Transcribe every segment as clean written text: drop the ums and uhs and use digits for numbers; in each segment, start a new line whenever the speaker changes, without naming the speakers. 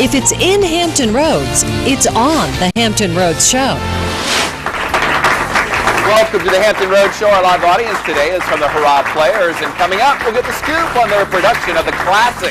If it's in Hampton Roads, it's on the Hampton Roads Show.
Welcome to the Hampton Roads Show. Our live audience today is from the Hurrah Players, and coming up, we'll get the scoop on their production of the classic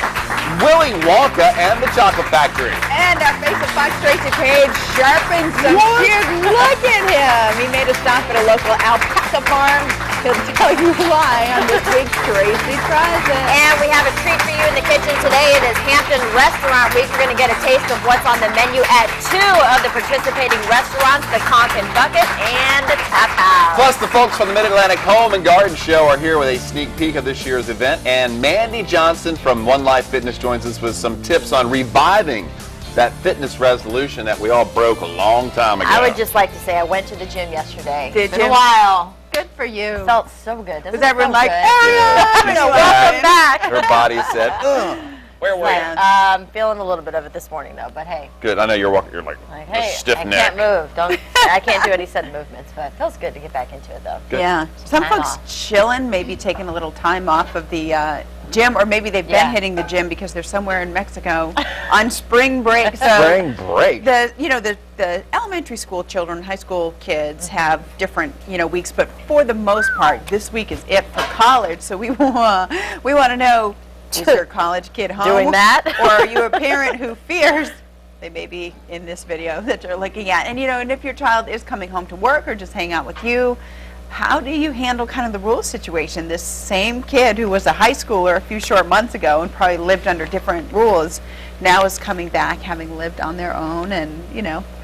Willy Wonka and the Chocolate Factory.
And our face of Fox Tracy Page sharpens some tears. Look at him. He made a stop at a local alpaca farm. He'll tell you why on this week's Tracy Tries It.
And we have a treat for you in the kitchen today. It is Hampton Restaurant Week. We're going to get a taste of what's on the menu at 2 of the participating restaurants, the Conch and Bucket and the Tap House.
Plus, the folks from the Mid-Atlantic Home and Garden Show are here with a sneak peek of this year's event. And Mandy Johnson from One Life Fitness joins us with some tips on reviving that fitness resolution that we all broke a long time ago.
I would just like to say I went to the gym yesterday.
Did
it's been
you?
a while.
Good for you.
It felt so good.
Was everyone like,
Ariel, welcome back.
Her body said, ugh. Where were you?
Feeling a little bit of it this morning, though, but hey.
Good. I know you're walking. You're like
hey,
stiff
I
neck.
can't move. I can't do any sudden movements, but it feels good to get back into it, though.
Good.
Yeah. Some
Time
folks
off.
chilling, maybe taking a little time off of the gym, or maybe they've been hitting the gym because they're somewhere in Mexico on spring break. So
Spring break.
The elementary school children, high school kids have different weeks, but for the most part, this week is it for college. So we want to know, is your college kid home
Doing that?
or are you a parent who fears they may be in this video that you're looking at? And and if your child is coming home to work or just hang out with you, how do you handle kind of the rule situation? This same kid who was a high schooler a few short months ago and probably lived under different rules now is coming back having lived on their own, and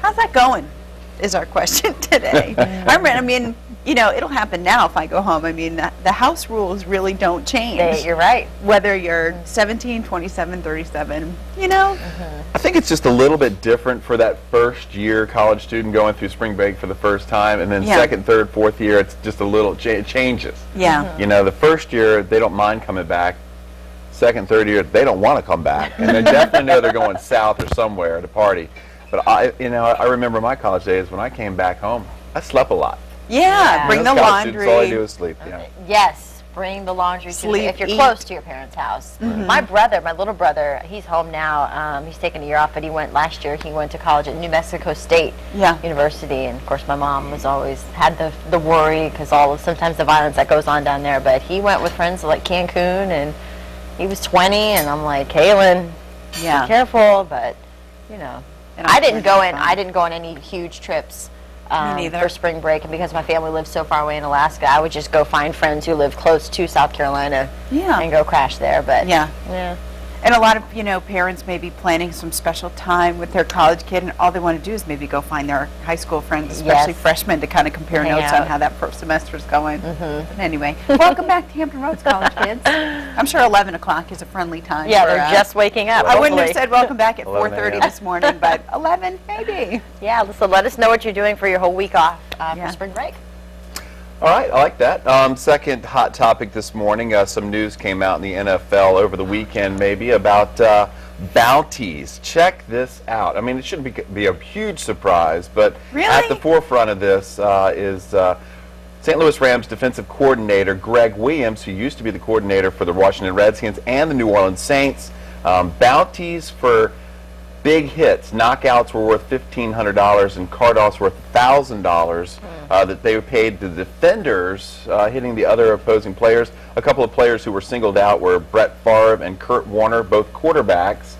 how's that going is our question today. I mean, it'll happen now if I go home. I mean, the house rules really don't change.
You're right.
Whether you're 17, 27, 37,
I think it's just a little bit different for that first year college student going through spring break for the first time, and then second, third, fourth year, it's just a little it changes.
Yeah.
The first year they don't mind coming back. Second, third year they don't want to come back, and they definitely know they're going south or somewhere to party. But I remember my college days when I came back home, I slept a lot.
Yeah. Bring the
College students, all I
laundry.
do is sleep. Yeah.
Yes, bring the laundry
Sleep,
if you're
eat.
close to your parents' house. My little brother, he's home now. He's taking a year off, but he went last year. He went to college at New Mexico State University, and of course my mom was always had the worry because sometimes the violence that goes on down there. But he went with friends like Cancun, and he was 20, and I'm like, Kaylin, be careful, but And I didn't go on any huge trips for spring break, and because my family lives so far away in Alaska, I would just go find friends who live close to South Carolina and go crash there. But
and a lot of parents may be planning some special time with their college kid, and all they want to do is maybe go find their high school friends, especially freshmen, to kind of compare notes on how that first semester is going. But anyway, welcome back to Hampton Roads, college kids. I'm sure 11 o'clock is a friendly time.
Yeah, they're just waking up.
I wouldn't have said welcome back at 4:30 this morning, but 11 maybe.
Yeah, so let us know what you're doing for your whole week off for spring break.
All right, I like that. Second hot topic this morning, some news came out in the NFL over the weekend maybe about bounties. Check this out. I mean, it shouldn't be a huge surprise, but at the forefront of this is St. Louis Rams defensive coordinator Greg Williams, who used to be the coordinator for the Washington Redskins and the New Orleans Saints. Bounties for big hits. Knockouts were worth $1,500 and card-offs worth $1,000 that they paid the defenders hitting the other opposing players. A couple of players who were singled out were Brett Favre and Kurt Warner, both quarterbacks.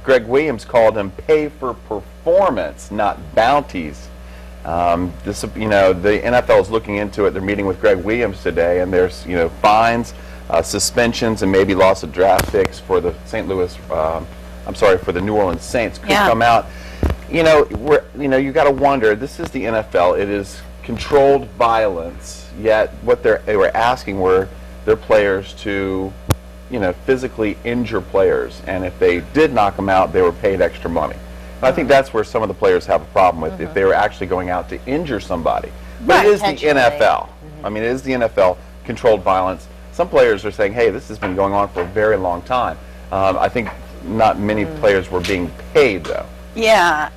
Greg Williams called them pay for performance, not bounties. The NFL is looking into it. They're meeting with Greg Williams today, and there's fines, suspensions, and maybe loss of draft picks for the for the New Orleans Saints could come out. You got to wonder. This is the NFL. It is controlled violence. Yet what they were asking were their players to, physically injure players, and if they did knock them out, they were paid extra money. And I think that's where some of the players have a problem with if they were actually going out to injure somebody. But it is the NFL. I mean, it is the NFL. Controlled violence. Some players are saying, "Hey, this has been going on for a very long time." I think not many players were being paid, though.
Yeah.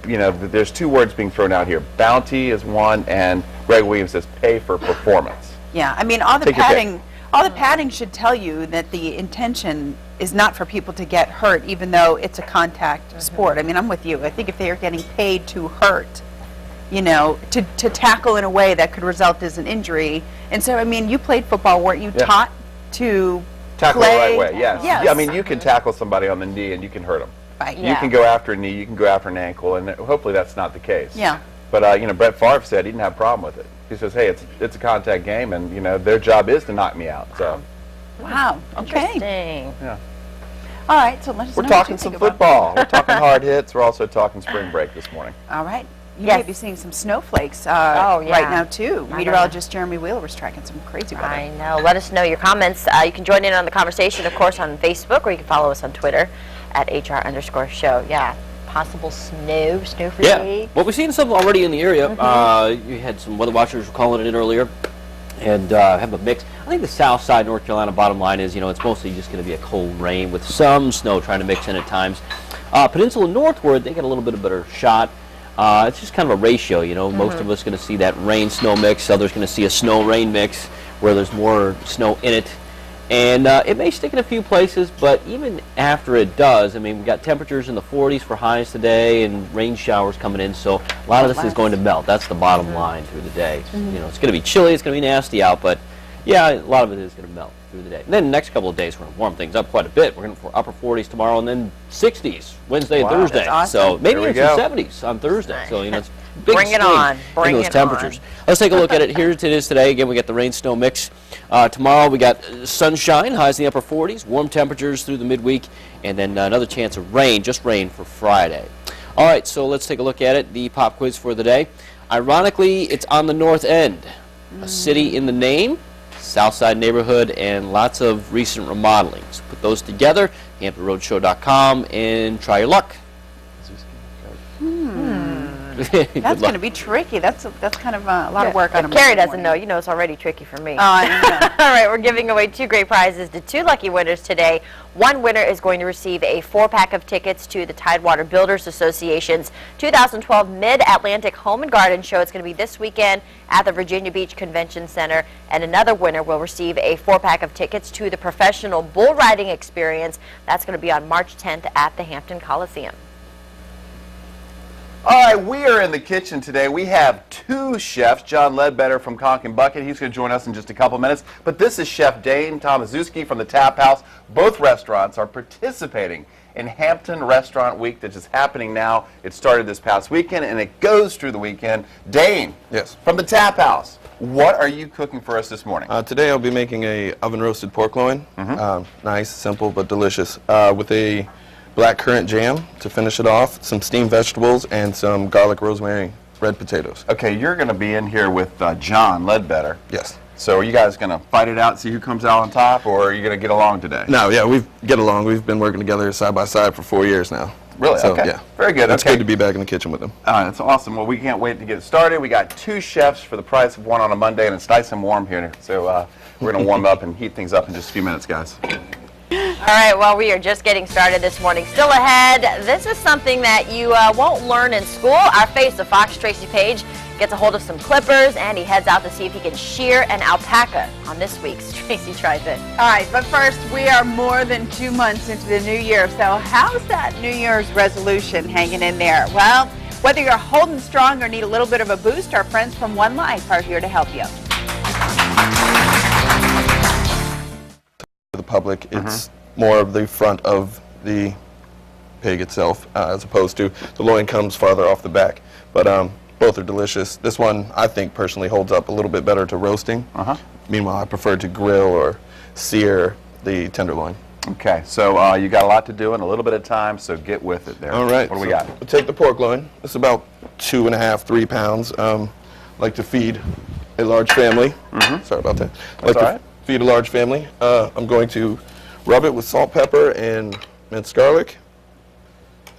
There's two words being thrown out here. Bounty is one, and Greg Williams says pay for performance.
Yeah, I mean, all the padding All the padding should tell you that the intention is not for people to get hurt, even though it's a contact sport. I mean, I'm with you. I think if they are getting paid to hurt, you know, to tackle in a way that could result as an injury. And so, I mean, you played football, weren't you taught to
tackle
play?
the right way? Yes.
Yes.
Yeah, I mean, you can tackle somebody on the knee and you can hurt them.
Right.
You can go after a knee, you can go after an ankle, and hopefully that's not the case.
Yeah.
But you know, Brett Favre said he didn't have a problem with it. He says, "Hey, it's a contact game, and you know their job is to knock me out." So.
Wow. Okay.
Interesting.
Yeah.
All right. So let's.
We're talking some football. We're talking hard hits. We're also talking spring break this morning.
All right. You
Yes.
may be seeing some snowflakes
Oh, yeah.
right now too.
I know.
Meteorologist Jeremy Wheeler was tracking some crazy weather.
I know. Let us know your comments. You can join in on the conversation, of course, on Facebook, or you can follow us on Twitter at HR_show. Yeah. Possible snow for
Yeah. Well, we've seen some already in the area. You had some weather watchers were calling it in earlier, and have a mix. I think the south side, North Carolina, bottom line is, you know, it's mostly just going to be a cold rain with some snow trying to mix in at times. Peninsula northward, they get a little bit of a better shot. It's just kind of a ratio, you know. Most of us going to see that rain-snow mix. Others going to see a snow-rain mix where there's more snow in it. And it may stick in a few places, but even after it does, I mean, we've got temperatures in the 40s for highs today and rain showers coming in, so a lot of this is going to melt. That's the bottom line through the day. You know, it's going to be chilly, it's going to be nasty out, but yeah, a lot of it is going to melt through the day. And then the next couple of days, we're going to warm things up quite a bit. We're going to for upper 40s tomorrow and then 60s Wednesday and Thursday.
That's
So
awesome.
maybe
There we
even some
go.
70s on Thursday. So, you know, it's a big
Bring it
swing
on. Bring
in those
it
temperatures.
on.
Let's take a look at it. Here it is today. Again, we got the rain-snow mix. Tomorrow we got sunshine, highs in the upper 40s, warm temperatures through the midweek, and then another chance of rain, just rain for Friday. All right, so let's take a look at it. The pop quiz for the day. Ironically, it's on the north end. A city in the name, south side neighborhood, and lots of recent remodeling. So put those together, HamptonRoadshow.com, and try your luck.
That's going to be tricky. That's kind of a lot of work on a
If Carrie
Monday
doesn't
morning.
know, you know it's already tricky for me.
Oh, I know.
All right, we're giving away 2 great prizes to 2 lucky winners today. One winner is going to receive a 4-pack of tickets to the Tidewater Builders Association's 2012 Mid-Atlantic Home and Garden Show. It's going to be this weekend at the Virginia Beach Convention Center. And another winner will receive a 4-pack of tickets to the Professional Bull Riding Experience. That's going to be on March 10th at the Hampton Coliseum.
All right, we are in the kitchen today. We have 2 chefs. John Ledbetter from Conch and Bucket. He's going to join us in just a couple minutes. But this is Chef Dane Tomaszewski from the Tap House. Both restaurants are participating in Hampton Restaurant Week that is happening now. It started this past weekend, and it goes through the weekend. Dane,
Yes.
from the Tap House, what are you cooking for us this morning?
Today I'll be making a oven roasted pork loin. Nice, simple, but delicious. With a black currant jam to finish it off, some steamed vegetables, and some garlic rosemary red potatoes.
Okay, you're going to be in here with John Ledbetter.
Yes.
So are you guys going to fight it out, see who comes out on top, or are you going to get along today?
No, yeah, we get along. We've been working together side by side for 4 years now.
Really?
So,
Okay.
yeah.
Very good.
It's
Okay.
good to be back in the kitchen with them.
That's awesome. Well, we can't wait to get started. We got 2 chefs for the price of 1 on a Monday, and it's nice and warm here. So we're going to warm up and heat things up in just a few minutes, guys.
All right, well, we are just getting started this morning. Still ahead, this is something that you won't learn in school. Our face of Fox, Tracy Page, gets a hold of some clippers, and he heads out to see if he can shear an alpaca on this week's Tracy Tries It.
All right, but first, we are more than 2 months into the new year, so how's that New Year's resolution hanging in there? Well, whether you're holding strong or need a little bit of a boost, our friends from One Life are here to help you.
For the public, it's more of the front of the pig itself, as opposed to the loin comes farther off the back. But both are delicious. This one, I think, personally holds up a little bit better to roasting. Meanwhile, I prefer to grill or sear the tenderloin.
Okay, so you got a lot to do in a little bit of time, so get with it there.
All right.
What do we
so
got?
We'll take the pork loin. It's about 2.5, 3 pounds. Like to feed a large family. Sorry about that. Like
all
to
right.
feed a large family. I'm going to rub it with salt, pepper, and minced garlic.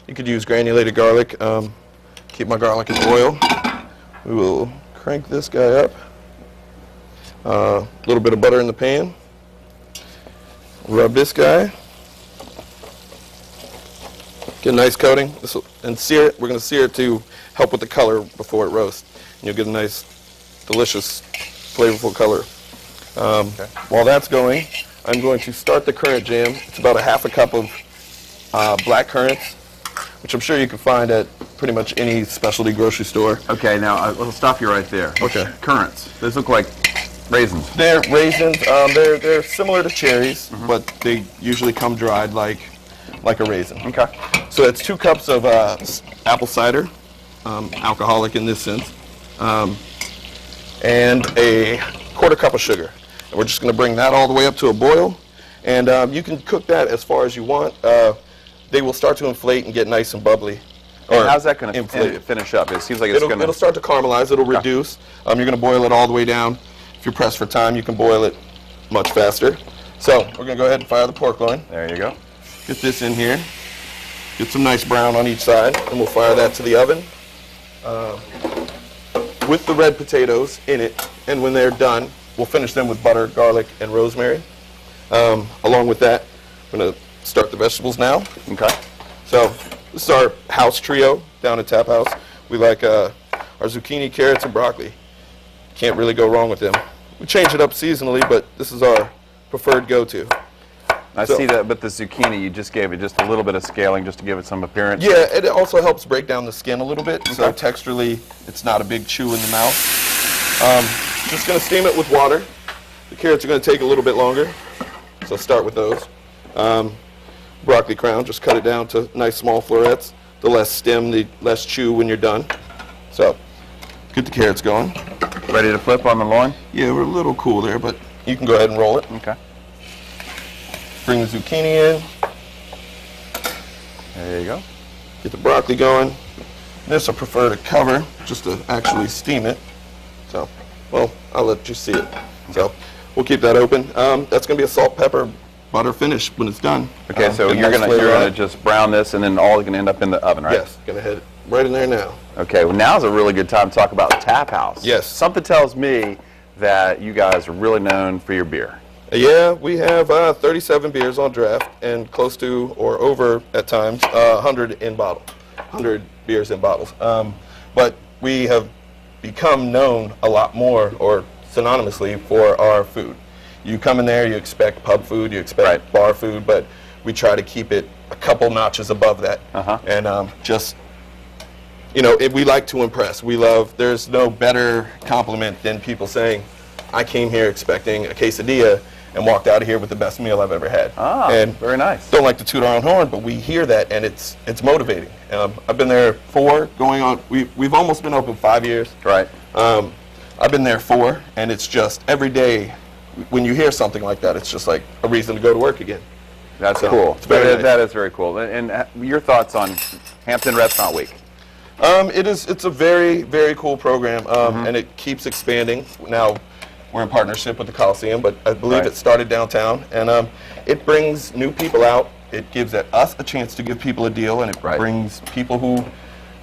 You could use granulated garlic. Keep my garlic in oil. We will crank this guy up. A little bit of butter in the pan. Rub this guy. Get a nice coating. And sear it. We're going to sear it to help with the color before it roasts. And you'll get a nice, delicious, flavorful color. While that's going, I'm going to start the currant jam. It's about a half a cup of black currants, which I'm sure you can find at pretty much any specialty grocery store.
Okay, now I'll stop you right there.
Okay.
Currants. Those look like raisins.
They're raisins. They're similar to cherries, but they usually come dried like a raisin.
Okay.
So it's 2 cups of apple cider, alcoholic in this sense, and a 1/4 cup of sugar. And we're just going to bring that all the way up to a boil, and you can cook that as far as you want. They will start to inflate and get nice and bubbly.
And how's that going to finish up? It seems like it's going to...
It'll start to caramelize. It'll reduce. You're going to boil it all the way down. If you're pressed for time, you can boil it much faster. So we're going to go ahead and fire the pork loin.
There you go.
Get this in here. Get some nice brown on each side, and we'll fire that to the oven with the red potatoes in it. And when they're done, we'll finish them with butter, garlic, and rosemary. Along with that, I'm going to start the vegetables now.
Okay.
So this is our house trio down at Tap House. We like our zucchini, carrots, and broccoli. Can't really go wrong with them. We change it up seasonally, but this is our preferred go-to.
I see that, but the zucchini, you just gave it just a little bit of scaling just to give it some appearance.
Yeah, it also helps break down the skin a little bit, so texturally it's not a big chew in the mouth. Just going to steam it with water. The carrots are going to take a little bit longer, so start with those. Broccoli crown, just cut it down to nice small florets. The less stem, the less chew when you're done. So, get the carrots going.
Ready to flip on the loin?
Yeah, we're a little cool there, but you can go ahead and roll it.
Okay.
Bring the zucchini in.
There you go.
Get the broccoli going. This I prefer to cover, just to actually steam it. So, well, I'll let you see it. So, we'll keep that open. That's going to be a salt, pepper, butter finish when it's done.
Okay, so you're gonna just brown this, and then all is gonna end up in the oven, right?
Yes, gonna head right in there now.
Okay, well now's a really good time to talk about Tap House.
Yes.
Something tells me that you guys are really known for your beer.
Yeah, we have 37 beers on draft and close to or over at times 100 in bottle, 100 beers in bottles. But we have become known a lot more, or synonymously, for our food. You come in there, you expect pub food, you expect bar food, but we try to keep it a couple notches above that. And just, you know, we like to impress. We love, there's no better compliment than people saying, I came here expecting a quesadilla and walked out of here with the best meal I've ever had.
And very nice.
Don't like to toot our own horn, but we hear that, and it's motivating. I've been there 4, going on, we've almost been open 5 years.
Right.
I've been there 4, and it's just every day, when you hear something like that, it's just like a reason to go to work again.
That's cool. That is very cool. And your thoughts on Hampton Restaurant Week?
It's a very, very cool program, and it keeps expanding. Now, we're in partnership with the Coliseum, but I believe it started downtown, and it brings new people out. It gives us a chance to give people a deal, and it brings people who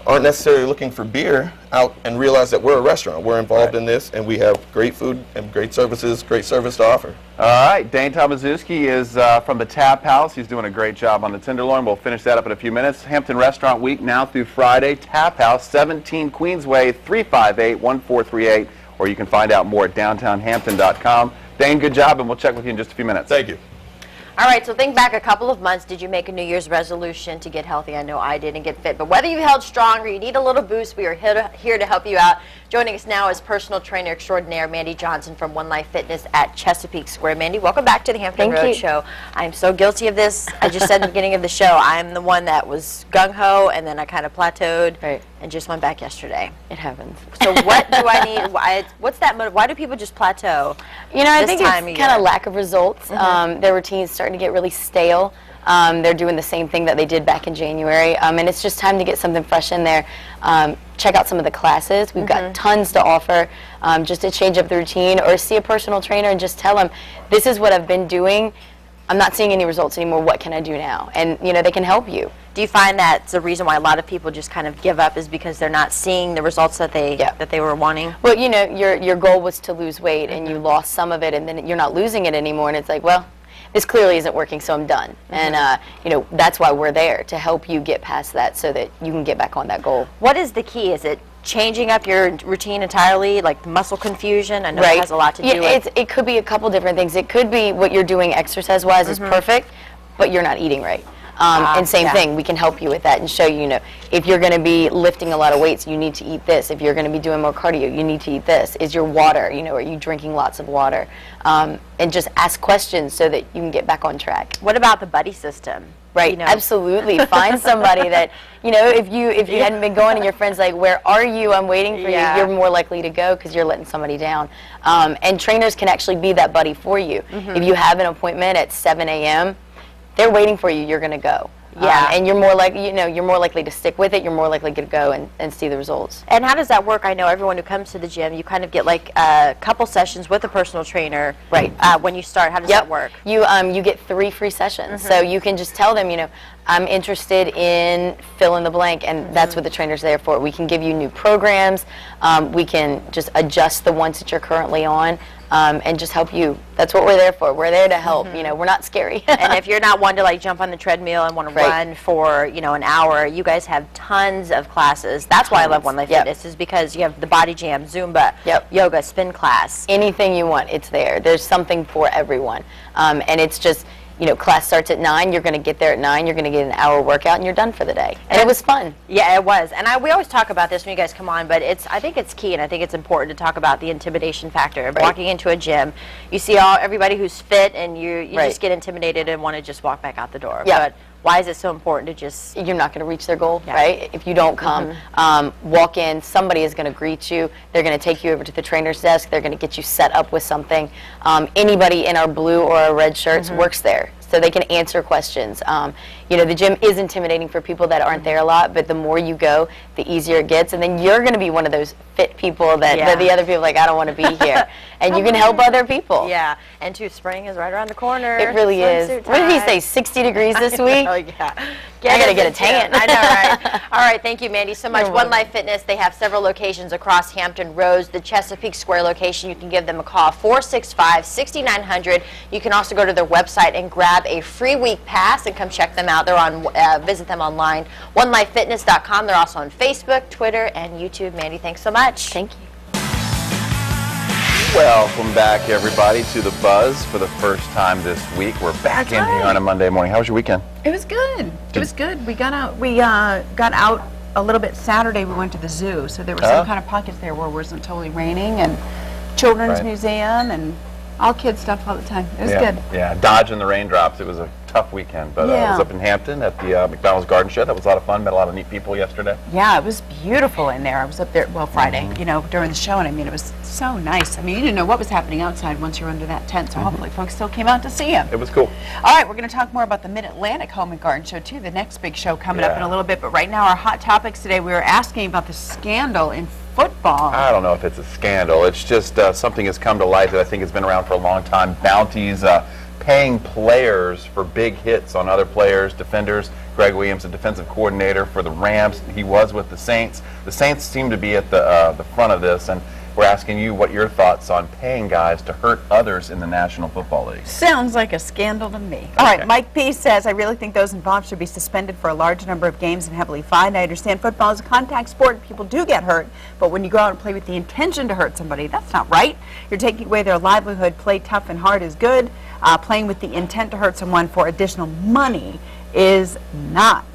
aren't necessarily looking for beer out and realize that we're a restaurant. We're involved in this, and we have great food and great services, great service to offer.
All right, Dane Tomaszewski is from the Tap House. He's doing a great job on the tenderloin. We'll finish that up in a few minutes. Hampton Restaurant Week now through Friday. Tap House, 17 Queensway, 358-1438, or you can find out more at downtownhampton.com. Dane, good job, and we'll check with you in just a few minutes.
Thank you.
All right, so think back a couple of months. Did you make a New Year's resolution to get healthy? I know I did and get fit. But whether you held strong or you need a little boost, we are here to help you out. Joining us now is personal trainer extraordinaire Mandy Johnson from One Life Fitness at Chesapeake Square. Mandy, welcome back to the Hampton Road Show. I'm so guilty of this. I just said at the beginning of the show, I'm the one that was gung-ho, and then I kind of plateaued and just went back yesterday.
It happens.
So what do I need? What's that motive? Why do people just plateau?
You know, I think it's kind of lack of results. Their routine's starting to get really stale. They're doing the same thing that they did back in January, and it's just time to get something fresh in there. Check out some of the classes. We've got tons to offer, just to change up the routine, or see a personal trainer and just tell them, this is what I've been doing. I'm not seeing any results anymore. What can I do now? And, you know, they can help you.
Do you find that's the reason why a lot of people just kind of give up, is because they're not seeing the results that they were wanting?
Well, you know, your goal was to lose weight, and you lost some of it, and then you're not losing it anymore, and it's like, well, this clearly isn't working, so I'm done. And, you know, that's why we're there, to help you get past that so that you can get back on that goal.
What is the key? Is it changing up your routine entirely, like muscle confusion? I know it has a lot to do with.
It could be a couple different things. It could be what you're doing exercise-wise is perfect, but you're not eating right. And same thing, we can help you with that and show you, you know, if you're going to be lifting a lot of weights, you need to eat this. If you're going to be doing more cardio, you need to eat this. Is your water, you know, are you drinking lots of water? And just ask questions so that you can get back on track.
What about the buddy system?
Right,
You know?
absolutely. Find somebody that, you know, if you hadn't been going and your friend's like, where are you? I'm waiting for you. You're more likely to go because you're letting somebody down. And trainers can actually be that buddy for you. If you have an appointment at 7 a.m., they're waiting for you, you're going to go. And you're more likely, you know, you're more likely to stick with it. You're more likely to go and see the results.
And how does that work? I know everyone who comes to the gym, you kind of get like a couple sessions with a personal trainer. Right. When you start, how does that work?
You get 3 free sessions. So you can just tell them, you know, I'm interested in fill in the blank, and that's what the trainer's there for. We can give you new programs. We can just adjust the ones that you're currently on. And just help you. That's what we're there for. We're there to help. You know, we're not scary.
And if you're not one to like jump on the treadmill and want to run for, you know, an hour, you guys have tons of classes. That's why I love One Life Fitness, is because you have the body jam, Zumba, yoga, spin class.
Anything you want, it's there. There's something for everyone. And it's just, you know, class starts at 9, you're going to get there at 9, you're going to get an hour workout, and you're done for the day. And it was fun.
Yeah, it was. And we always talk about this when you guys come on, but I think it's key, and I think it's important to talk about the intimidation factor of walking into a gym. You see everybody who's fit, and you just get intimidated and want to just walk back out the door. But why is it so important to just...
You're not going to reach their goal, right? If you don't come, walk in, somebody is going to greet you. They're going to take you over to the trainer's desk. They're going to get you set up with something. Anybody in our blue or our red shirts works there, so they can answer questions. You know, the gym is intimidating for people that aren't there a lot, but the more you go, the easier it gets. And then you're going to be one of those fit people that the other people are like, I don't want to be here. And you can help other people.
Yeah, and spring is right around the corner.
It really is. What did he say, 60 degrees this week?
Oh, yeah.
I got to get a tan.
I know, right? All right, thank you, Mandy, so much. One Life Fitness, they have several locations across Hampton Roads. The Chesapeake Square location, you can give them a call, 465-6900. You can also go to their website and grab a free week pass and come check them out. They're on, visit them online, onelifefitness.com. They're also on Facebook, Twitter, and YouTube. Mandy, thanks so much.
Thank you.
Welcome back, everybody, to The Buzz for the first time this week. We're back in here on a Monday morning. How was your weekend?
It was good. It was good. We got out. We got out a little bit Saturday. We went to the zoo, so there were some kind of pockets there where it wasn't totally raining, and children's museum, and all kids stuff all the time. It was good.
Yeah, dodging the raindrops. It was a tough weekend, but I was up in Hampton at the McDonald's Garden Show. That was a lot of fun. Met a lot of neat people yesterday.
Yeah, it was beautiful in there. I was up there, well, Friday, you know, during the show, and I mean, it was so nice. I mean, you didn't know what was happening outside once you were under that tent, so hopefully folks still came out to see him.
It was cool.
All right, we're going to talk more about the Mid-Atlantic Home and Garden Show, too, the next big show coming up in a little bit, but right now our hot topics today, we were asking about the scandal in football.
I don't know if it's a scandal. It's just something has come to light that I think has been around for a long time. Bounties paying players for big hits on other players, defenders. Greg Williams, the defensive coordinator for the Rams, he was with the Saints. The Saints seem to be at the front of this, and we're asking you what your thoughts on paying guys to hurt others in the National Football League.
Sounds like a scandal to me. All right, Mike P. says, I really think those involved should be suspended for a large number of games and heavily fined. I understand football is a contact sport, people do get hurt, but when you go out and play with the intention to hurt somebody, that's not right. You're taking away their livelihood. Play tough and hard is good. Playing with the intent to hurt someone for additional money is not.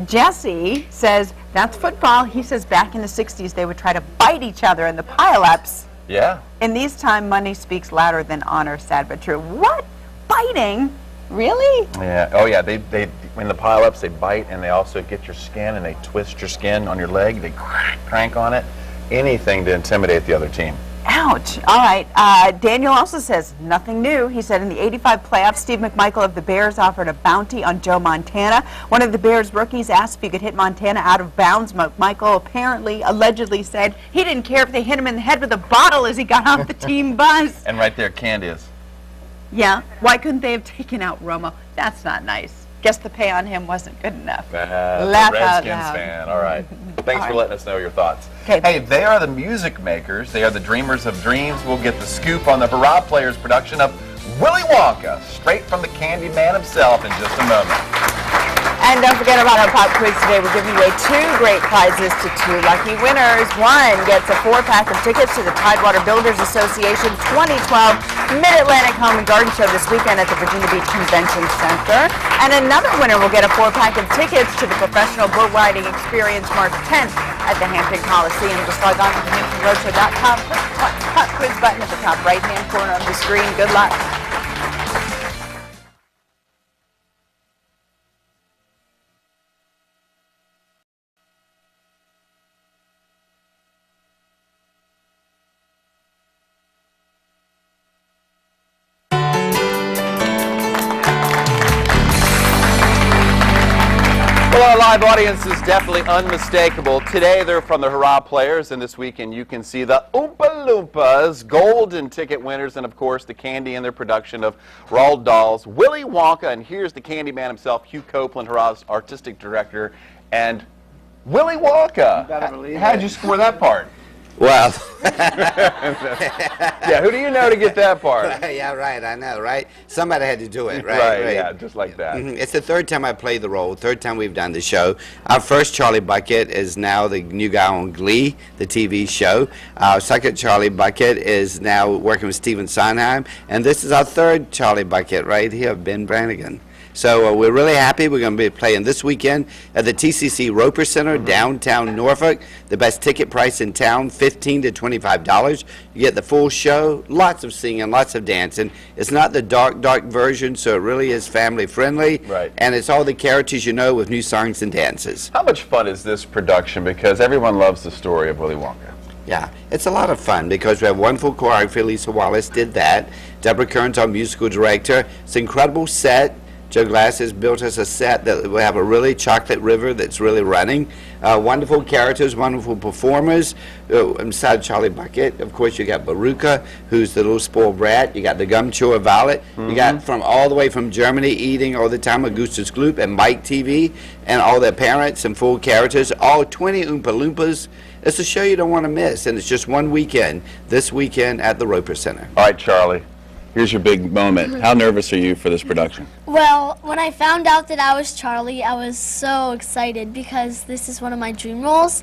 Jesse says, that's football. He says back in the 60s they would try to bite each other in the pile-ups.
Yeah.
In these times, money speaks louder than honor, sad but true. What? Biting? Really?
Yeah. Oh, yeah. They in the pile-ups, they bite, and they also get your skin, and they twist your skin on your leg. They crank on it. Anything to intimidate the other team.
Ouch. All right. Daniel also says, nothing new. He said in the 85 playoffs, Steve McMichael of the Bears offered a bounty on Joe Montana. One of the Bears rookies asked if he could hit Montana out of bounds. McMichael allegedly said he didn't care if they hit him in the head with a bottle as he got off the team bus.
And right there, Candace.
Yeah. Why couldn't they have taken out Romo? That's not nice. Guess the pay on him wasn't good enough.
Laugh Redskins out fan. All right. Thanks for letting us know your thoughts. Hey, they are the music makers. They are the dreamers of dreams. We'll get the scoop on the Hurrah Players production of Willy Wonka, straight from the Candy Man himself in just a moment.
And don't forget about our pop quiz today. We're giving away 2 great prizes to 2 lucky winners. One gets a 4-pack of tickets to the Tidewater Builders Association 2012 Mid-Atlantic Home and Garden Show this weekend at the Virginia Beach Convention Center. And another winner will get a 4-pack of tickets to the Professional Bull Riding Experience March 10th at the Hampton Coliseum. Just log on to thehamptonroadshow.com. Click the pop quiz button at the top right-hand corner of the screen. Good luck.
Well, our live audience is definitely unmistakable. Today, they're from the Hurrah Players, and this weekend you can see the Oompa Loompas, golden ticket winners, and of course the candy in their production of Roald Dahl's Willy Wonka. And here's the candy man himself, Hugh Copeland, Hurrah's artistic director, and Willy Wonka.
You better believe
How'd
it.
you score that part?
Well,
Yeah, who do you know to get that part?
yeah, right, I know, right? Somebody had to do it, right?
Right, yeah, just like that.
It's the 3rd time I played the role, 3rd time we've done the show. Our first Charlie Bucket is now the new guy on Glee, the TV show. Our second Charlie Bucket is now working with Stephen Sondheim. And this is our 3rd Charlie Bucket right here, Ben Brannigan. So we're really happy. We're going to be playing this weekend at the TCC Roper Center, downtown Norfolk. The best ticket price in town, $15 to $25. You get the full show, lots of singing, lots of dancing. It's not the dark version, so it really is family friendly.
Right.
And it's all the characters you know with new songs and dances.
How much fun is this production? Because everyone loves the story of Willy Wonka.
Yeah, it's a lot of fun because we have wonderful choreography. Lisa Wallace did that. Deborah Kearns, our musical director. It's an incredible set. Joe Glass has built us a set that will have a really chocolate river that's really running. Wonderful characters, wonderful performers. Inside Charlie Bucket, of course, you got Baruka, who's the little spoiled brat. You got the gum chewer Violet. You got from all the way from Germany eating all the time Augustus Gloop and Mike TV and all their parents and full characters, all 20 Oompa Loompas. It's a show you don't want to miss, and it's just one weekend, this weekend at the Roper Center.
All right, Charlie. Here's your big moment. How nervous are you for this production?
Well, when I found out that I was Charlie, I was so excited because this is one of my dream roles.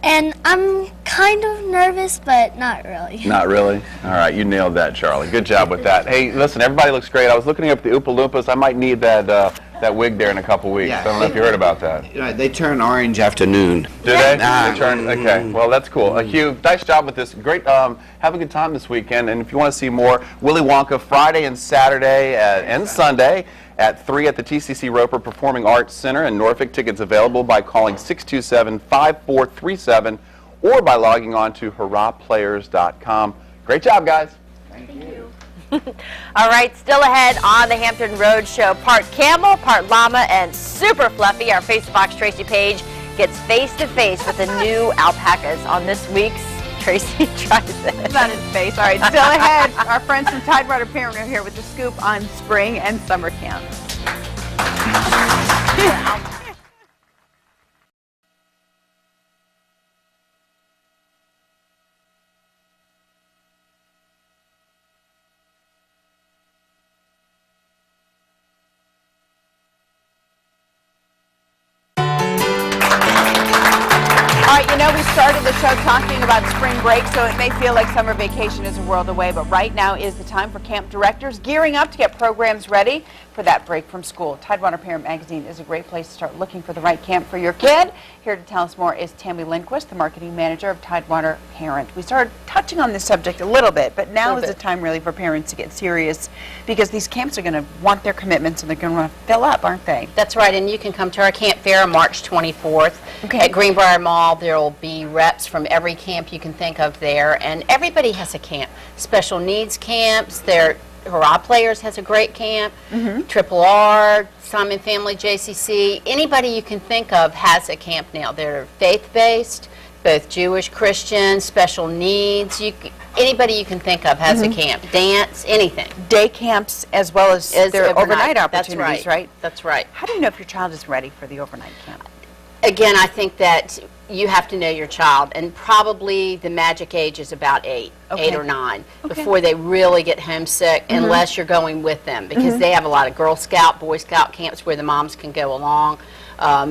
And I'm kind of nervous, but not really.
Not really? All right, you nailed that, Charlie. Good job with that. Hey, listen, everybody looks great. I was looking up the Oompa Loompas. I might need that that wig there in a couple weeks.
Yeah.
I don't know if you heard about that.
Right, they turn orange after noon.
Do they?
Ah,
They turn, okay, well, that's cool. Hugh, nice job with this. Great. Have a good time this weekend. And if you want to see more, Willy Wonka Friday and Saturday and Sunday at 3 at the TCC Roper Performing Arts Center in Norfolk. Tickets available by calling 627-5437 or by logging on to hurrahplayers.com. Great job, guys.
Thank you. All right, still ahead on the Hampton Road Show. Part camel, part llama, and super fluffy. Our Face the Box Tracy Page gets face-to-face with the new alpacas on this week's Tracy Tries It.
It's on his face. All right, still ahead. Our friends from Tidewater Parent are here with the scoop on spring and summer camp. You know, we started the show talking about spring break, so it may feel like summer vacation is a world away, but right now is the time for camp directors gearing up to get programs ready for that break from school. Tidewater Parent Magazine is a great place to start looking for the right camp for your kid. Here to tell us more is Tammy Lindquist, the marketing manager of Tidewater Parent. We started touching on this subject a little bit, but now is the time really for parents to get serious because these camps are going to want their commitments and they're going to want to fill up, aren't they?
That's right, and you can come to our camp fair on March 24th at Greenbrier Mall. There will be reps from every camp you can think of there, and everybody has a camp. Special needs camps, Hurrah Players has a great camp, Triple R, Simon Family JCC, anybody you can think of has a camp now. They're faith-based, both Jewish, Christian, special needs. Anybody you can think of has a camp. Dance, anything.
Day camps as well as their overnight opportunities,
That's right. That's right.
How do you know if your child is ready for the overnight camp?
Again, I think that you have to know your child, and probably the magic age is about 8 or 9, before they really get homesick, unless you're going with them, because they have a lot of Girl Scout, Boy Scout camps where the moms can go along.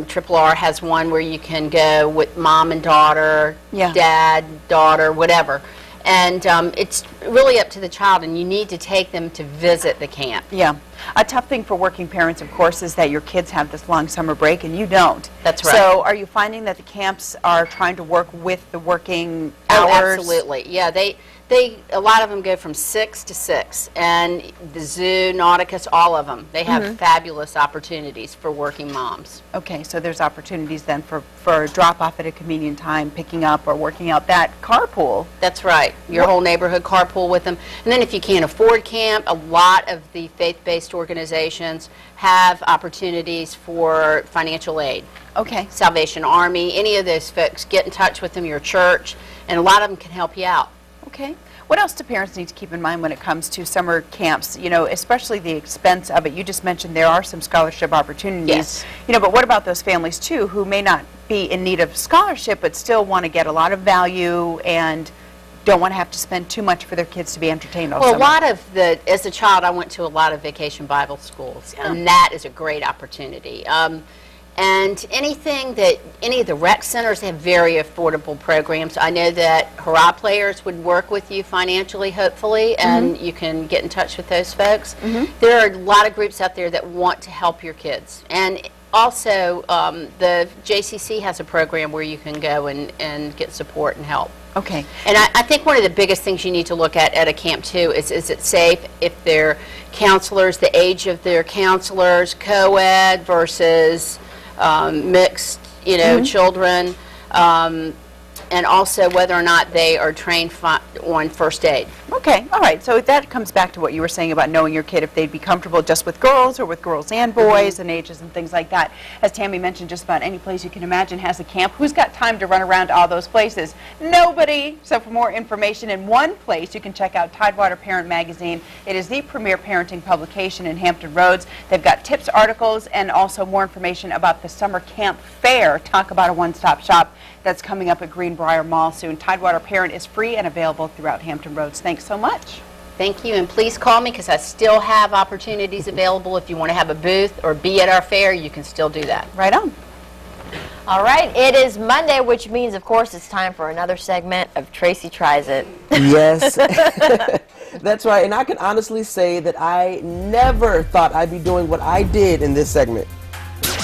Triple R has one where you can go with mom and daughter, dad, daughter, whatever. And it's really up to the child, and you need to take them to visit the camp.
Yeah. A tough thing for working parents, of course, is that your kids have this long summer break and you don't.
That's right.
So are you finding that the camps are trying to work with the working hours?
Oh, absolutely. Yeah, a lot of them go from 6 to 6, and the zoo, Nauticus, all of them. They have fabulous opportunities for working moms.
Okay, so there's opportunities then for drop-off at a convenient time, picking up or working out that carpool.
That's right. Your whole neighborhood carpool with them. And then if you can't afford camp, a lot of the faith-based organizations have opportunities for financial aid.
Okay.
Salvation Army, any of those folks, get in touch with them, your church, and a lot of them can help you out.
Okay. What else do parents need to keep in mind when it comes to summer camps, you know, especially the expense of it? You just mentioned there are some scholarship opportunities.
Yes.
You know, but what about those families, too, who may not be in need of scholarship but still want to get a lot of value and don't want to have to spend too much for their kids to be entertained all summer?
Well, a lot of as a child, I went to a lot of vacation Bible schools, and that is a great opportunity. And any of the rec centers have very affordable programs. I know that hurrah players would work with you financially, hopefully, and you can get in touch with those folks. There are a lot of groups out there that want to help your kids. And also, the JCC has a program where you can go and get support and help.
Okay.
And I think one of the biggest things you need to look at a camp, too, is it safe? If they're counselors, the age of their counselors, co-ed versus mixed, children, and also whether or not they are trained on first aid.
Okay, all right. So that comes back to what you were saying about knowing your kid, if they'd be comfortable just with girls or with girls and boys and ages and things like that. As Tammy mentioned, just about any place you can imagine has a camp. Who's got time to run around to all those places? Nobody. So for more information in one place, you can check out Tidewater Parent Magazine. It is the premier parenting publication in Hampton Roads. They've got tips, articles, and also more information about the summer camp fair. Talk about a one-stop shop that's coming up at Greenbrier Mall soon. Tidewater Parent is free and available throughout Hampton Roads. Thanks so much.
Thank you, and please call me because I still have opportunities available. If you want to have a booth or be at our fair, you can still do that.
Right on.
All right, it is Monday, which means, of course, it's time for another segment of Tracy Tries It.
Yes, that's right, and I can honestly say that I never thought I'd be doing what I did in this segment.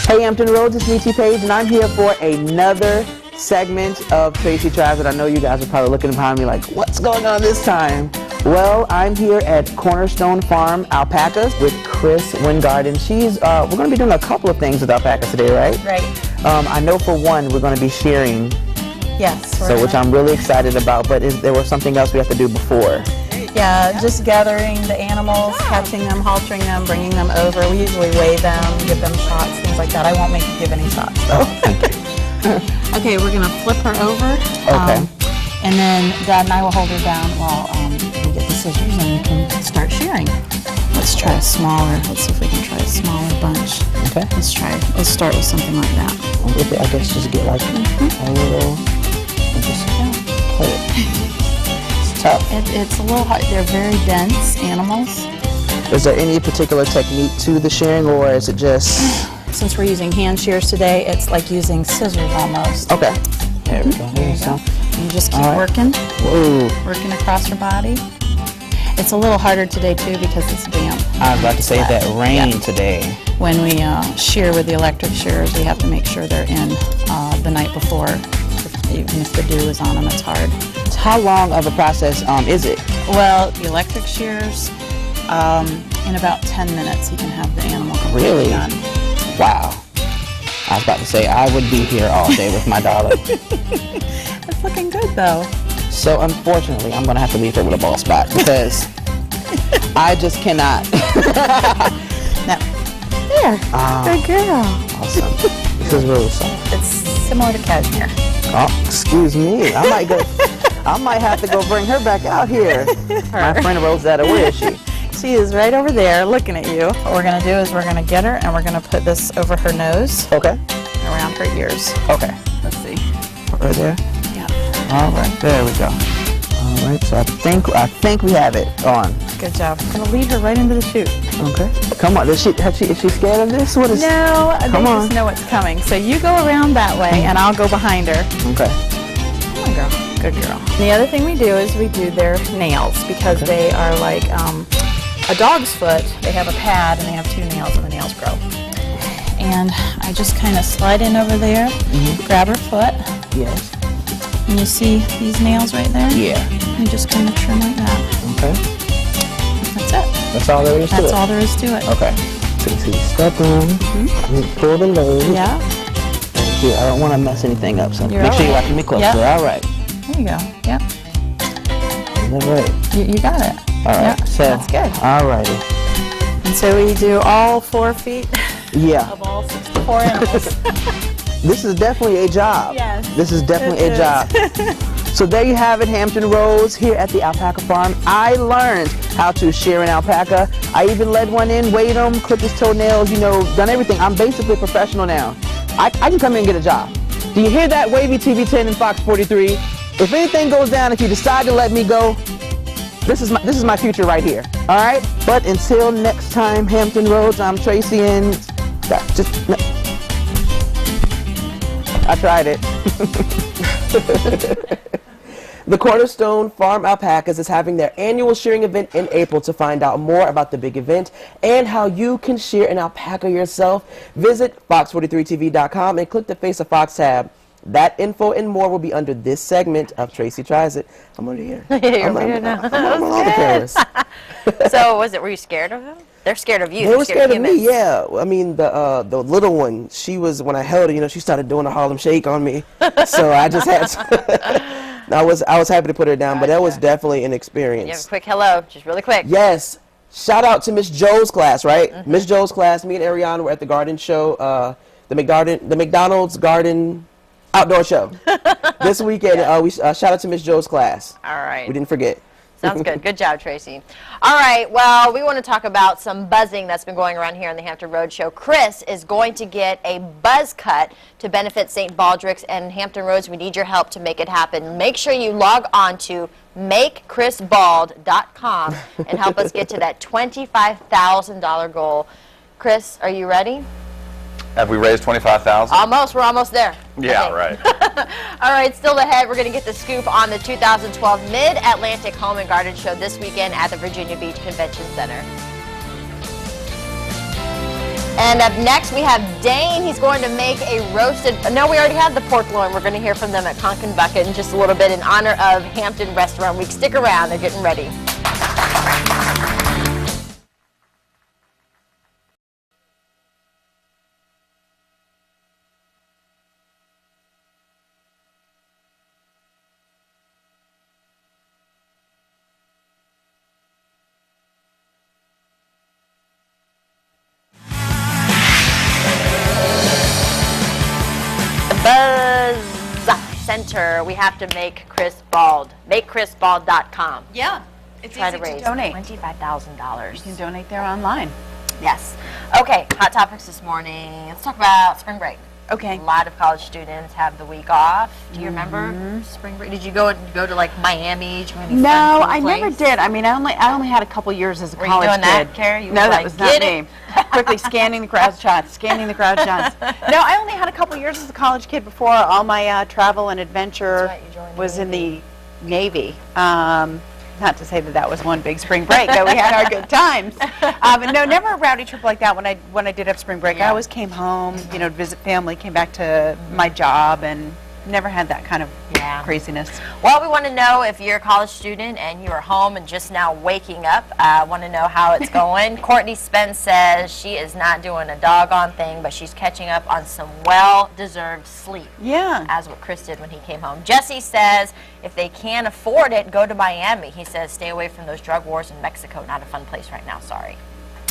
Hey, Hampton Roads, it's me, T-Page, and I'm here for another segment of Tracy Tries It. I know you guys are probably looking behind me like, what's going on this time? Well, I'm here at Cornerstone Farm Alpacas with Chris Wingard, and we're going to be doing a couple of things with alpacas today, right?
Right.
I know for one, we're going to be shearing.
Yes.
Which I'm really excited about, but there was something else we have to do before.
Yeah, just gathering the animals, catching them, haltering them, bringing them over. We usually weigh them, give them shots, things like that. I won't make you give any shots, though.
Oh, thank you.
Okay, we're going to flip her over.
Okay.
And then Dad and I will hold her down while we get the scissors and we can start shearing. Let's try a smaller, let's see if we can try a smaller bunch.
Okay.
Let's start with something like that.
I guess just get like a little, just play it. It's tough.
It's a little hard. They're very dense animals.
Is there any particular technique to the shearing, or is it just...
Since we're using hand shears today, it's like using scissors almost.
Okay. There we go.
There you go. You just keep working.
Whoa.
Working across her body. It's a little harder today too because it's damp.
I was about to say that rain today.
When we shear with the electric shears, we have to make sure they're in the night before. Even if the dew is on them, it's hard.
So how long of a process is it?
Well, the electric shears, in about 10 minutes, you can have the animal completely done.
Wow. I was about to say, I would be here all day with my daughter.
It's looking good, though.
So, unfortunately, I'm going to have to leave her with a ball spot because I just cannot.
No. There. Good girl.
Awesome. This is really soft.
It's similar to cashmere.
Oh, excuse me. I might have to go bring her back out here. My friend Rosetta, where is she?
She is right over there looking at you. What we're going to do is we're going to get her and we're going to put this over her nose.
Okay.
around her ears.
Okay.
Let's see.
Right there?
Yeah.
All right, there we go. All right, so I think we have it on.
Good job. I'm gonna lead her right into the chute.
Okay. Come on, is she scared of this? What is?
No, they
Come on.
just know what's coming. So you go around that way, and I'll go behind her.
Okay.
Come on, girl. Good girl. The other thing we do is we do their nails because they are like a dog's foot. They have a pad and they have 2 nails and the nails grow. And I just kind of slide in over there, grab her foot.
Yes.
And you see these nails right there?
Yeah.
And just kind of trim like that.
Okay.
That's it.
That's all there is to it?
That's all there is to it.
Okay. So step in, pull the load.
Yeah.
Here, I don't want to mess anything up, so
You're
make sure
all
you're
right.
watching me closer.
Yep.
All right.
There you go. Yep.
Is that right?
You got it.
All right.
Yep.
So,
that's good.
all righty.
And so we do all 4 feet
Yeah.
of all 64 animals.
This is definitely a job.
Yes,
This is definitely
it
a
is.
job. So there you have it, Hampton Roads, here at the alpaca farm. I learned how to shear an alpaca. I even led one in, weighed them, clipped his toenails, you know, done everything. I'm basically a professional now. I can come in and get a job. Do you hear that, WAVY TV 10 and Fox 43? If anything goes down, if you decide to let me go, this is my future right here. All right? But until next time, Hampton Roads, I'm Tracy, and I tried it. The Cornerstone Farm Alpacas is having their annual shearing event in April. To find out more about the big event and how you can shear an alpaca yourself, visit fox43tv.com and click the Face of Fox tab. That info and more will be under this segment of Tracy Tries It. I'm under here.
You're
I'm
weird now.
on all the cameras.
So were you scared of them? They're scared of you.
They were scared of me,
humans.
yeah. I mean, the little one, she was, when I held her, you know, she started doing the Harlem Shake on me. So I just had to, I was happy to put her down, but that was definitely an experience.
You have a quick hello, just really quick.
Yes. Shout out to Miss Joe's class, right? Miss Joe's class, me and Ariana were at the garden show, the McDonald's Garden Outdoor Show. This weekend, we shout out to Miss Joe's class.
All right.
We didn't forget.
Sounds good. Good job, Tracy. All right. Well, we want to talk about some buzzing that's been going around here on the Hampton Road Show. Chris is going to get a buzz cut to benefit St. Baldrick's and Hampton Roads. We need your help to make it happen. Make sure you log on to makechrisbald.com and help us get to that $25,000 goal. Chris, are you ready?
Have we raised 25,000?
Almost. We're almost there.
Yeah,
Okay.
right.
All right, still ahead. We're going to get the scoop on the 2012 Mid-Atlantic Home and Garden Show this weekend at the Virginia Beach Convention Center. And up next, we have Dane. He's going to make a roasted... No, we already have the pork loin. We're going to hear from them at Conkin Bucket in just a little bit in honor of Hampton Restaurant Week. Stick around. They're getting ready. Buzz Center. We have to make Chris bald. MakeChrisBald.com.
Yeah. It's
Try
easy
to raise
to donate.
$25,000.
You can donate there online.
Yes. Okay, hot topics this morning. Let's talk about spring break.
Okay.
A lot of college students have the week off. Do you remember spring break? Did you go to like Miami? Did you have any
No,
fun, cool
I never
place?
did. I mean, I only had a couple years as a
Were you
college
doing
kid.
that, Carrie? You
No,
were
that
like,
was not
"Get it."
me. Quickly scanning the crowd shots, scanning the crowd shots. No, I only had a couple years as a college kid before all my travel and adventure
That's right, you joined the
was in the Navy. Not to say that that was one big spring break, though we had our good times. But no, never a rowdy trip like that when I did have spring break. I always came home, you know, to visit family, came back to my job, and never had that kind of craziness.
Well, we want to know if you're a college student and you're home and just now waking up. Want to know how it's going. Courtney Spence says she is not doing a doggone thing, but she's catching up on some well-deserved sleep.
Yeah.
As what Chris did when he came home. Jesse says if they can't afford it, go to Miami. He says stay away from those drug wars in Mexico. Not a fun place right now, sorry.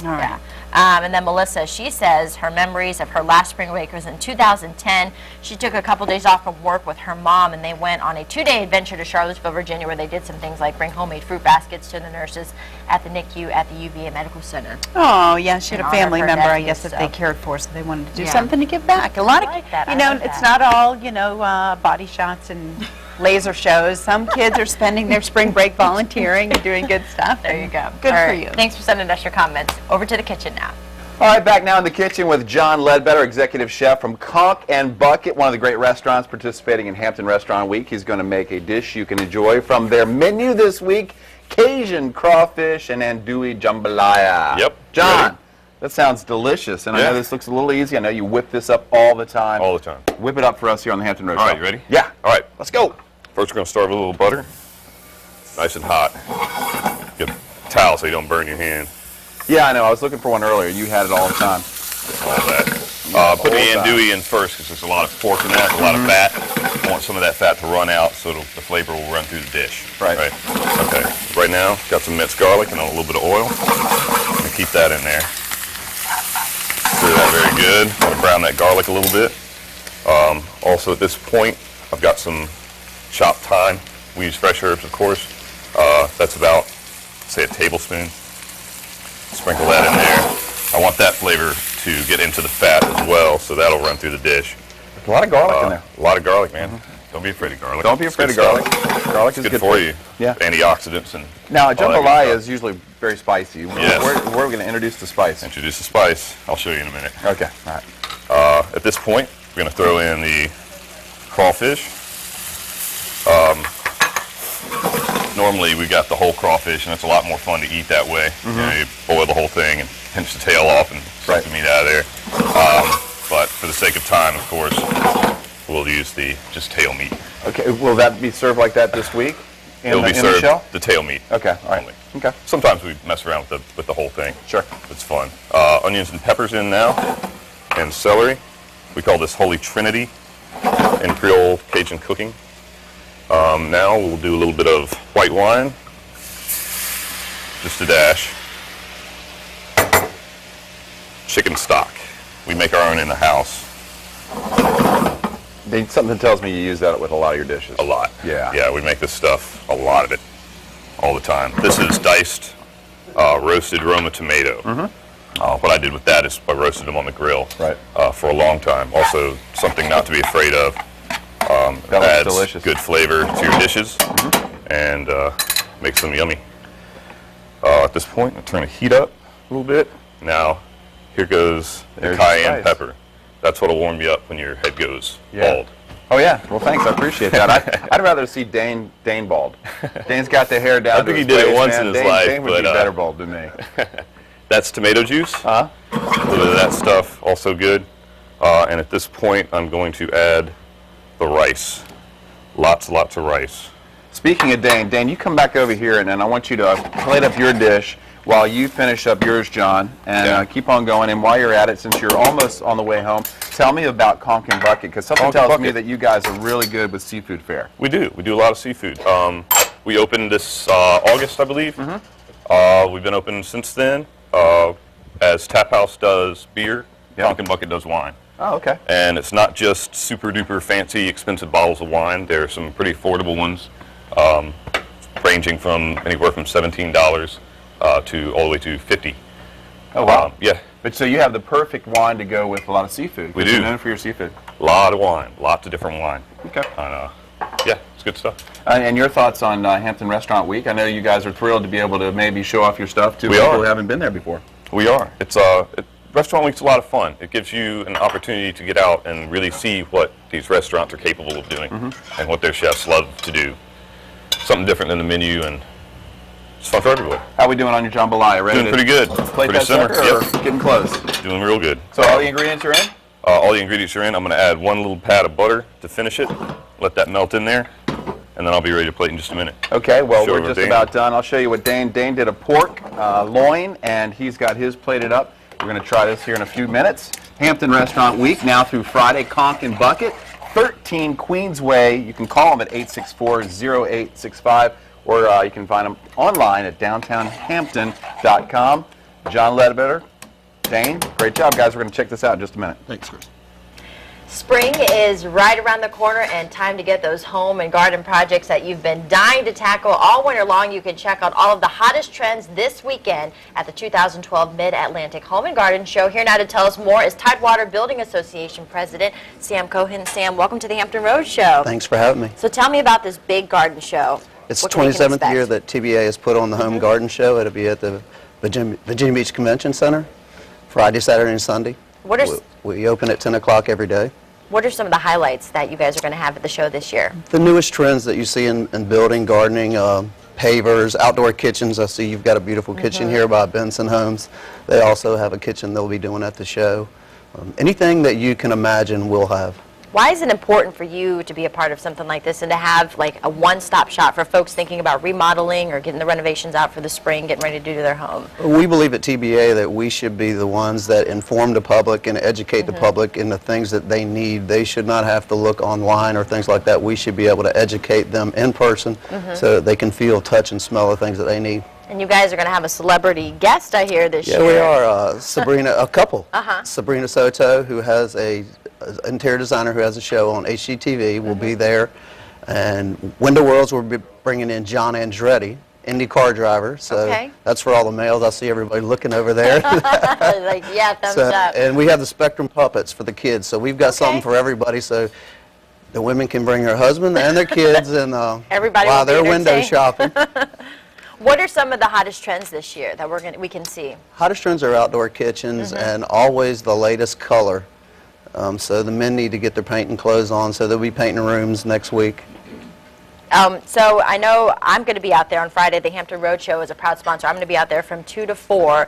All right.
Yeah. And then Melissa, she says her memories of her last spring break was in 2010. She took a couple days off from work with her mom, and they went on a 2-day adventure to Charlottesville, Virginia, where they did some things like bring homemade fruit baskets to the nurses at the NICU at the UVA Medical Center.
Oh, yeah, she had
In
a
honor
family
of her
member, I
nephew,
guess, that
so.
they cared for, so they wanted to do
Yeah.
something to give back. A lot of,
I like that.
you
I
know,
like
it's
that.
not all, you know, body shots and laser shows. Some kids are spending their spring break volunteering and doing good stuff.
There you go.
Good
All
for
right.
you.
Thanks for sending us your comments. Over to the kitchen now.
All right, back now in the kitchen with John Ledbetter, executive chef from Conch and Bucket, one of the great restaurants participating in Hampton Restaurant Week. He's going to make a dish you can enjoy from their menu this week: Cajun crawfish and andouille jambalaya.
Yep.
John,
Ready?
that sounds delicious, and I
Yeah.
know this looks a little easy. I know you whip this up all the time.
All the time.
Whip it up for us here on the Hampton Road
All
Show.
right, you ready?
Yeah.
All right.
Let's go.
First, we're going to start with a little butter. Nice and hot. Get a towel so you don't burn your hand.
Yeah, I know. I was looking for one earlier. You had it all the time.
All that. Put the andouille in first because there's a lot of pork in that, a lot of fat. I want some of that fat to run out so the flavor will run through the dish.
Right.
Okay. Right now, got some minced garlic and a little bit of oil. And keep that in there. Stir that very good. I'm going to brown that garlic a little bit. Also, at this point, I've got some chopped thyme. We use fresh herbs, of course. That's about, say, a tablespoon. Sprinkle that in there. I want that flavor to get into the fat as well, so that'll run through the dish.
A lot of garlic in there.
A lot of garlic, man. Don't be afraid of garlic.
Don't be
It's
afraid of
good
garlic.
stuff.
Garlic is
Good for you.
Yeah.
Antioxidants and
Now, a
all that good
jambalaya
stuff.
is usually very spicy.
Yes.
Where are we going to introduce the spice?
Introduce the spice. I'll show you in a minute.
Okay. All right.
At this point, we're going to throw in the crawfish. Normally, we got the whole crawfish, and it's a lot more fun to eat that way. You know, you boil the whole thing and pinch the tail off and suck the meat out of there. But for the sake of time, of course, we'll use the just tail meat.
Okay. Will that be served like that this week?
It'll be served the tail meat.
Okay. All right.
Only.
Okay.
Sometimes we mess around with the whole thing.
Sure.
It's fun. Onions and peppers in now, and celery. We call this Holy Trinity in Creole Cajun cooking. Now we'll do a little bit of white wine, just a dash. Chicken stock. We make our own in the house.
Something tells me you use that with a lot of your dishes.
A lot.
Yeah.
Yeah, we make this stuff, a lot of it, all the time. This is diced roasted Roma tomato. What I did with that is I roasted them on the grill for a long time. Also, something not to be afraid of.
That looks
adds
delicious.
good flavor to your dishes and makes them yummy. At this point, I'll turn the heat up a little bit. Now, here goes
There's
the
the
cayenne
spice.
pepper. That's what'll warm you up when your head goes bald.
Oh yeah. Well, thanks. I appreciate that. I'd rather see Dane bald. Dane's got the hair down.
I think
to
he did it
waist,
once
man.
in his
Dane,
life,
Dane would
but
be better bald than me.
That's tomato juice. A little bit of that stuff, also good. And at this point, I'm going to add the rice. Lots of rice.
Speaking of Dane, you come back over here, and I want you to plate up your dish while you finish up yours, John, and keep on going. And while you're at it, since you're almost on the way home, tell me about Conch and Bucket, because something
Conch and
tells me
Bucket.
that you guys are really good with seafood fare.
We do. We do a lot of seafood. We opened this August, I believe. We've been open since then. As Tap House does beer, Conch and Bucket does wine.
Oh, okay.
And it's not just super duper fancy, expensive bottles of wine. There are some pretty affordable ones, ranging from anywhere from $17 to all the way to $50.
Oh, wow.
Yeah.
But so you have the perfect wine to go with a lot of seafood.
We
'cause
do.
You're known for your seafood.
A lot of wine, lots of different wine.
Okay.
And, yeah, it's good stuff.
And your thoughts on Hampton Restaurant Week? I know you guys are thrilled to be able to maybe show off your stuff to people who haven't been there before.
We are. It's Restaurant Week's a lot of fun. It gives you an opportunity to get out and really see what these restaurants are capable of doing and what their chefs love to do. Something different than the menu, and it's fun for everyone.
How we doing on your jambalaya? Ready?
Doing pretty good.
Plate
Pretty
that
simmer.
sucker, or
Yep.
getting close?
Doing real good.
So all the ingredients are in?
All the ingredients are in. I'm going to add one little pat of butter to finish it. Let that melt in there, and then I'll be ready to plate in just a minute.
Okay, well,
Show
we're
over
just
Dane.
about done. I'll show you what Dane did a pork loin, and he's got his plated up. We're going to try this here in a few minutes. Hampton Restaurant Week, now through Friday, Conch and Bucket, 13 Queensway. You can call them at 864-0865, or you can find them online at downtownhampton.com. John Ledbetter, Dane, great job, guys. We're going to check this out in just a minute.
Thanks, Chris.
Spring is right around the corner, and time to get those home and garden projects that you've been dying to tackle all winter long. You can check out all of the hottest trends this weekend at the 2012 Mid-Atlantic Home and Garden Show. Here now to tell us more is Tidewater Building Association President Sam Cohen. Sam, welcome to the Hampton Roads Show.
Thanks for having me.
So tell me about this big garden show.
It's the 27th year that TBA has put on the Home Garden Show. It'll be at the Virginia Beach Convention Center, Friday, Saturday, and Sunday. We open at 10 o'clock every day.
What are some of the highlights that you guys are going to have at the show this year?
The newest trends that you see in building, gardening, pavers, outdoor kitchens. I see you've got a beautiful kitchen here by Benson Homes. They also have a kitchen they'll be doing at the show. Anything that you can imagine we'll have.
Why is it important for you to be a part of something like this and to have like a one-stop shop for folks thinking about remodeling or getting the renovations out for the spring, getting ready to do to their home?
We believe at TBA that we should be the ones that inform the public and educate the public in the things that they need. They should not have to look online or things like that. We should be able to educate them in person so that they can feel, touch, and smell the things that they need.
And you guys are going to have a celebrity guest, I hear, this year.
Yeah, we are. Sabrina, a couple. Sabrina Soto, who has an interior designer who has a show on HGTV, will be there. And Window Worlds will be bringing in John Andretti, Indy car driver. So that's for all the males. I see everybody looking over there.
Like, yeah, thumbs up.
And we have the Spectrum Puppets for the kids. So we've got something for everybody. So the women can bring their husband and their kids and
everybody
while they're window shopping.
What are some of the hottest trends this year that we can see?
Hottest trends are outdoor kitchens and always the latest color. So the men need to get their painting clothes on, so they'll be painting rooms next week.
So I know I'm going to be out there on Friday. The Hampton Road Show is a proud sponsor. I'm going to be out there from 2 to 4.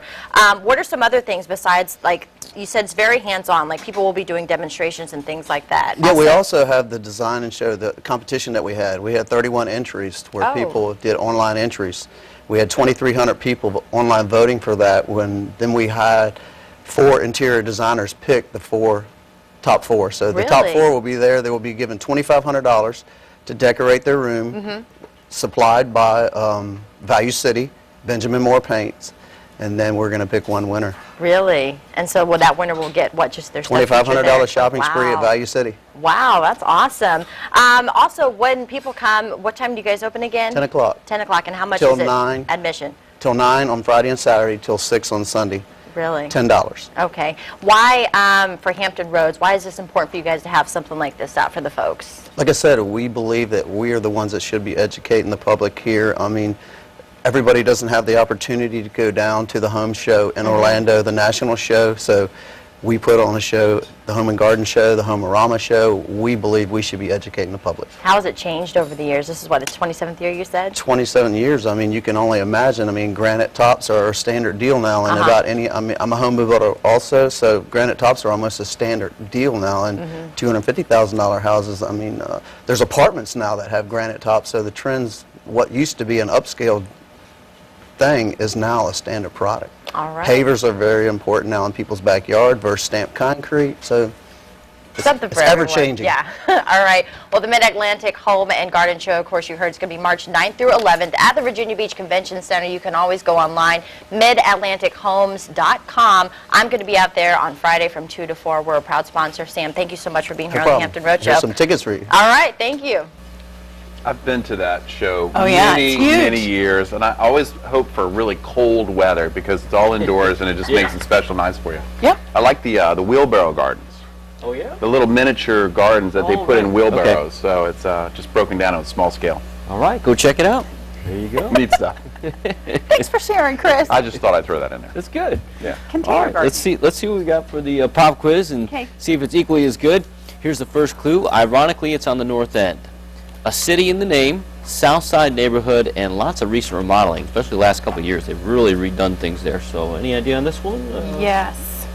What are some other things besides, like you said, it's very hands-on, like people will be doing demonstrations and things like that?
Yeah, we also have the design and show, the competition that we had. We had 31 entries where people did online entries. We had 2,300 people online voting for that. Then we had 4 interior designers pick the top 4. So the top 4 will be there. They will be given $2,500 to decorate their room, supplied by Value City, Benjamin Moore Paints, and then we're going to pick one winner.
Really? And so that winner will get what, just their
$2,500 shopping spree at Value City.
Wow, that's awesome. Also, when people come, what time do you guys open again?
10 o'clock.
10 o'clock, and how much
Till
is it?
9.
Admission?
Till 9 on Friday and Saturday, till 6 on Sunday.
Really?
$10.
Okay. Why, for Hampton Roads, why is this important for you guys to have something like this out for the folks?
Like I said, we believe that we are the ones that should be educating the public here. I mean, everybody doesn't have the opportunity to go down to the home show in Orlando, the national show, so we put on a show, the Home and Garden Show, the Home-A-Rama Show. We believe we should be educating the public.
How has it changed over the years? This is what, the 27th year you said?
27 years. I mean, you can only imagine. I mean, granite tops are a standard deal now in about any, I mean, I'm a home builder also, so granite tops are almost a standard deal now in $250,000 houses. I mean, there's apartments now that have granite tops, so the trends, what used to be an upscale thing is now a standard product.
All right.
Pavers are very important now in people's backyard versus stamped concrete, so
something for
it's
everyone.
ever-changing.
Yeah. All right. Well, the Mid-Atlantic Home and Garden Show, of course, you heard, it's going to be March 9th through 11th at the Virginia Beach Convention Center. You can always go online, midatlantichomes.com. I'm going to be out there on Friday from 2 to 4. We're a proud sponsor. Sam, thank you so much for being here on the Hampton Road Show.
Here's some tickets for you.
All right. Thank you.
I've been to that show
many
years, and I always hope for really cold weather because it's all indoors and it just makes it special nice for you.
Yep.
I like the wheelbarrow gardens.
Oh, yeah?
The little miniature gardens that they put in wheelbarrows, so it's just broken down on a small scale.
All right, go check it out. There you go.
Neat stuff.
Thanks for sharing, Chris.
I just thought I'd throw that in there.
That's good.
Yeah.
All right, let's see what we got for the pop quiz and see if it's equally as good. Here's the first clue. Ironically, it's on the north end. A city in the name, South Side neighborhood, and lots of recent remodeling, especially the last couple of years. They've really redone things there. So, any idea on this one?
Yes.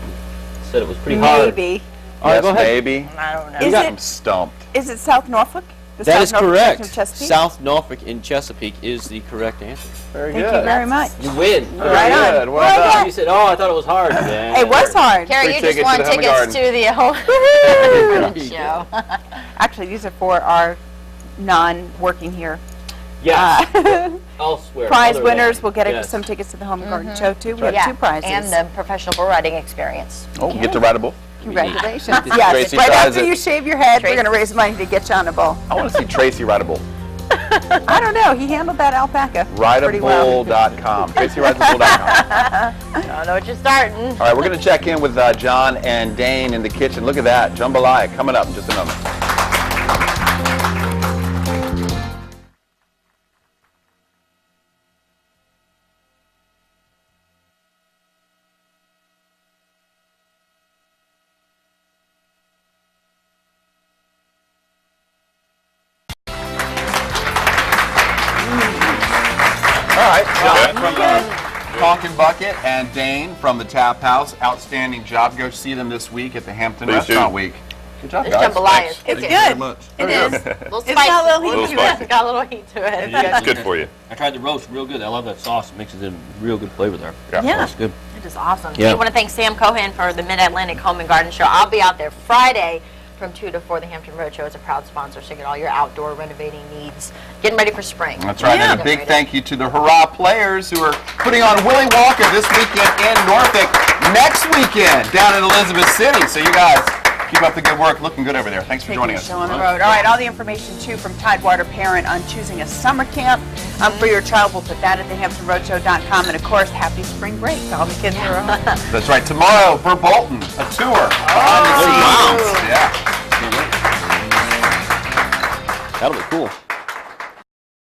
Said it was pretty hard.
Maybe.
All right, go ahead.
Maybe.
I don't know.
I'm stumped.
Is it South Norfolk?
That is correct.
South
Norfolk in Chesapeake is the correct answer.
Very good.
Thank you very much.
You win.
Right on.
Well done.
You said, "Oh, I thought it was hard." Yeah.
It was hard.
Carrie, you just
tickets
won
to the Home
tickets
Garden.
to the whole show.
Actually, these are for our non-working here.
Yes. elsewhere.
Prize
other
winners
than-
will get
yes.
some tickets to the Home and Garden Show, too. We
Yeah,
have 2 prizes.
and the professional bull riding experience.
Oh, get to ride a bull.
Congratulations. Yes,
Tracy
right
tries
after
it.
you shave your head, we're going to raise money to get you on a bull.
I want to see Tracy ride a bull.
I don't know. He handled that alpaca pretty well.
Rideabull.com. TracyRidesAbull.com.
I don't know what you're starting.
All right, we're going to check in with John and Dane in the kitchen. Look at that. Jambalaya coming up in just a moment. All right, John from Talking Bucket and Dane from the Tap House. Outstanding job. Go see them this week at the Hampton
Please do.
Restaurant Week. Good job,
This
guys.
jambalaya is
It's
good.
good.
much.
It is.
Little
It's got a little
Little
heat to it.
spicy.
Got a little heat to it.
It's good for you.
I tried the roast, real good. I love that sauce. It mixes in real good flavor there.
Yeah.
It's good.
It is awesome.
Yeah.
I want to thank Sam Cohen for the Mid-Atlantic Home and Garden Show. I'll be out there Friday from 2 to 4. The Hampton Roadshow is a proud sponsor, so get all your outdoor renovating needs. Getting ready for spring.
That's right. And a big thank you to the Hurrah players who are putting on Willy Wonka this weekend in Norfolk, next weekend down in Elizabeth City. So you guys keep up the good work. Looking good over there. Thanks for joining us.
Show on the road. All right, all the information too from Tidewater Parent on choosing a summer camp for your child. We'll put that at thehamptonroadshow.com. And of course, happy spring break to all the kids who are home.
That's right. Tomorrow for Bolton, a tour behind the scenes.
wow.
Yeah.
That'll be cool.